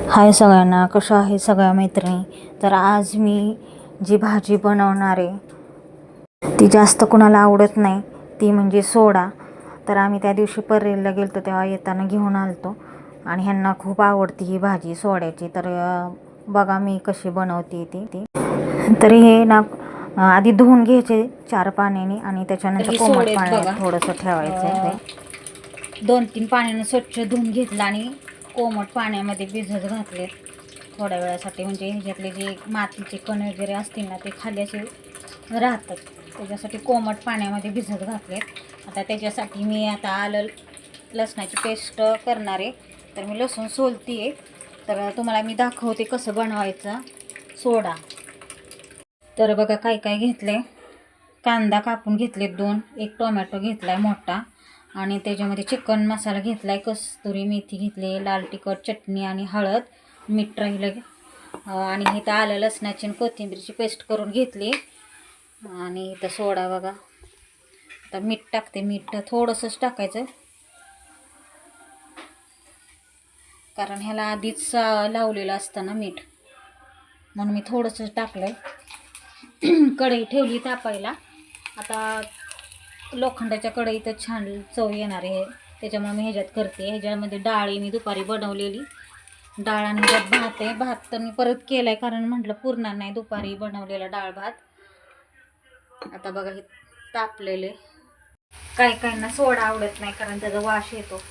हाय सगळ्यांना, कशा आहे सगळ्या मैत्रिणी. तर आज मी जी भाजी बनवणार आहे ती जास्त कोणाला आवडत नाही, ती म्हणजे सोडा. तर आम्ही त्या दिवशी परेलला गेलो तेव्हा येताना घेऊन आलतो आणि ह्यांना खूप आवडती ही भाजी सोड्याची. तर बघा मी कशी बनवते ती. तर हे ना आधी धुवून घ्यायचे 4 पाण्याने आणि त्याच्यानंतर कोमट पाण्यात थोडंसं ठेवायचं आहे. 2-3 पाण्याने स्वच्छ धुवून घेतलं आणि कोमट पाण्यामध्ये भिजत घातले थोड्या वेळासाठी. म्हणजे ह्याच्यातले जे मातीचे कण वगैरे असतील ना ते खाली असे राहतात, त्याच्यासाठी कोमट पाण्यामध्ये भिजत घातले. आता त्याच्यासाठी मी आता आलं लसणाची पेस्ट करणार आहे. तर मी लसूण सोलते आहे, तर तुम्हाला मी दाखवते कसं बनवायचं सोडा. तर बघा काय काय घेतलं. कांदा कापून घेतले 2, एक टोमॅटो घेतला आहे मोठा आणि त्याच्यामध्ये चिकन मसाला घेतला आहे, कस्तुरी मेथी घेतली, लाल तिखट, चटणी आणि हळद, मीठ राहिलं आणि इथं आलं लसणाची आणि कोथिंबीरची पेस्ट करून घेतली. आणि इथं सोडा बघा. आता मीठ टाकते, मीठ थोडंसंच टाकायचं कारण ह्याला आधीच लावलेलं असतं ना मीठ, म्हणून मी थोडंसंच टाकलं. कढई ठेवली तापायला. आता लोखंडाच्या कढईतच छान चव येणार आहे, त्याच्यामुळे मी ह्याच्यात करते. ह्याच्यामध्ये डाळ मी दुपारी बनवलेली डाळ आणि ह्याच्यात भात आहे. भात तर मी परत केला आहे कारण म्हटलं पुरणार नाही दुपारी बनवलेला डाळ भात. आता बघा हे तापलेले. काही काहींना सोडा आवडत नाही कारण त्याचा वास येतो,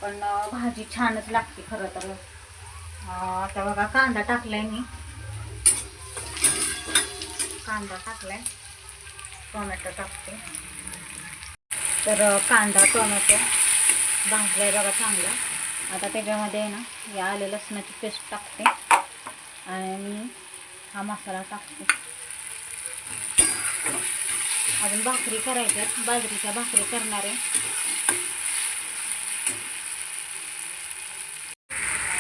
पण भाजी छानच लागते खरं तर. आता बघा कांदा टाकलाय मी, कांदा टाकलाय, टोमॅटो टाकते. तर कांदा टोमॅटो भाजलाय बघा चांगला. आता त्याच्यामध्ये आहे ना या आलं लसणाची पेस्ट टाकते आणि हा मसाला टाकते. अजून भाकरी करायच्या, बाजरीच्या भाकरी करणार आहे.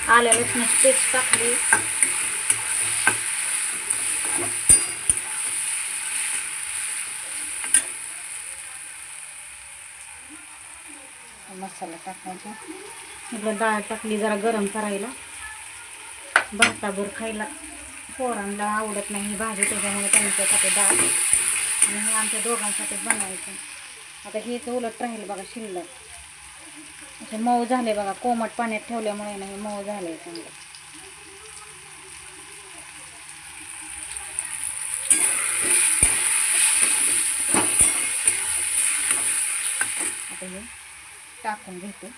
आलं लसणाची पेस्ट टाकली. मसाला टाकायचा. इकडं डाळ टाकली जरा गरम करायला, भाताभर खायला. पोरांना आवडत नाही ही भाजी, त्याच्यामुळे त्यांच्यासाठी डाळ आणि आमच्या दोघांसाठी बनवायचं. आता हेच उलट राहील बघा शिल्लक. असे मऊ झाले बघा, कोमट पाण्यात ठेवल्यामुळे ना हे मऊ झाले चांगलं. आता हे टाकून घेते,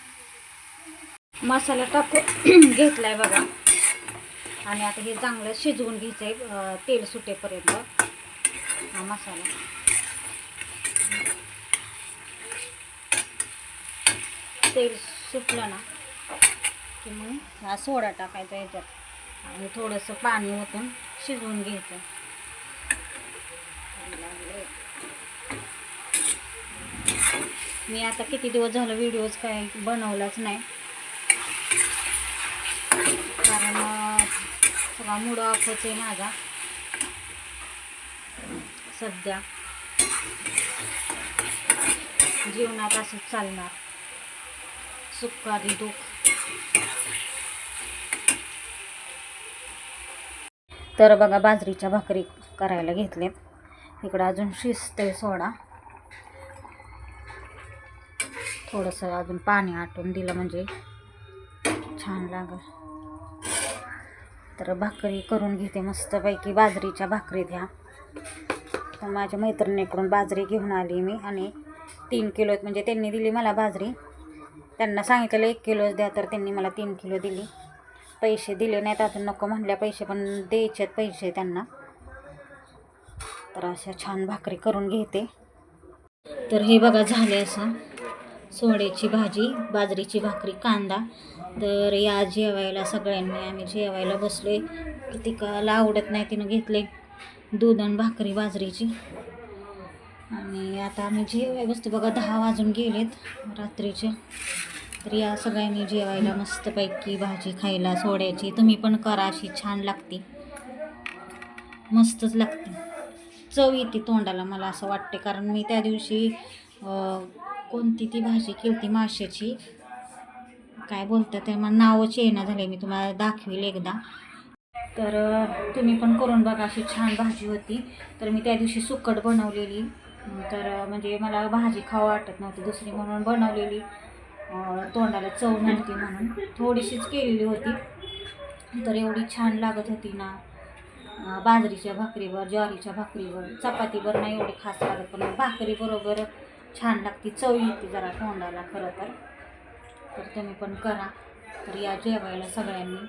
मसाला टाकून घेतलाय बघा. आणि आता हे चांगलं शिजवून घ्यायचं आहे तेल सुटेपर्यंत. हा मसाला तेल सुटलं ना की मग हा सोडा टाकायचा याच्यात आणि थोडंसं पाणी ओतून शिजवून घ्यायचं. मी आता किती दिवस झालं व्हिडिओज काय बनवलाच नाही कारण सगळा मूड ऑफच आहे माझा सध्या. जीवनात असंच चालणार, सुख आणि दुःख. तर बघा बाजरीच्या भाकरी करायला घेतलेत. इकडं अजून शिजते सोडा, थोडंसं अजून पाणी आटून दिलं म्हणजे छान लागल. तर भाकरी करून घेते मस्तपैकी, बाजरीच्या भाकरी द्या. तर माझ्या मैत्रिणीकडून बाजरी घेऊन आली मी आणि 3 किलो म्हणजे त्यांनी दिली मला बाजरी. त्यांना सांगितलेलं 1 किलोच द्या, तर त्यांनी मला 3 किलो दिली. पैसे दिले नाहीत अजून, नको म्हणल्या पैसे, पण द्यायचेत पैसे त्यांना. तर अशा छान भाकरी करून घेते. तर हे बघा झाले असं सोड्याची भाजी, बाजरीची भाकरी, कांदा. तर या जेवायला सगळ्यांनी आम्ही जेवायला बसले. कितीकाला आवडत नाही तिनं घेतले दूध आणि भाकरी बाजरीची. आणि आता आम्ही जेवायला बसतो बघा. 10 वाजून गेलेत रात्रीचे. तर या सगळ्यांनी जेवायला मस्तपैकी भाजी खायला सोड्याची. तुम्ही पण करा, अशी छान लागते, मस्तच लागते, चव येते तोंडाला मला असं वाटते. कारण मी त्या दिवशी कोणती ती भाजी केली ती माशाची, काय बोलतात ते मला नावच येईना झाले, मी तुम्हाला दाखवेल एकदा. तर तुम्ही पण करून बघा, अशी छान भाजी होती. तर मी त्या दिवशी सुकट बनवलेली, तर म्हणजे मला भाजी खावं वाटत नव्हती दुसरी म्हणून बनवलेली, तोंडाला चव नव्हती म्हणून थोडीशीच केलेली होती. तर एवढी छान लागत होती ना, बाजरीच्या भाकरीवर, ज्वारीच्या भाकरीवर, चपातीवर नाही एवढी खास लागत, पण भाकरी बरोबर छान लागते, चव येते जरा तोंडाला खरं तर. तर तुम्ही पण करा. तर या जेवायला सगळ्यांनी.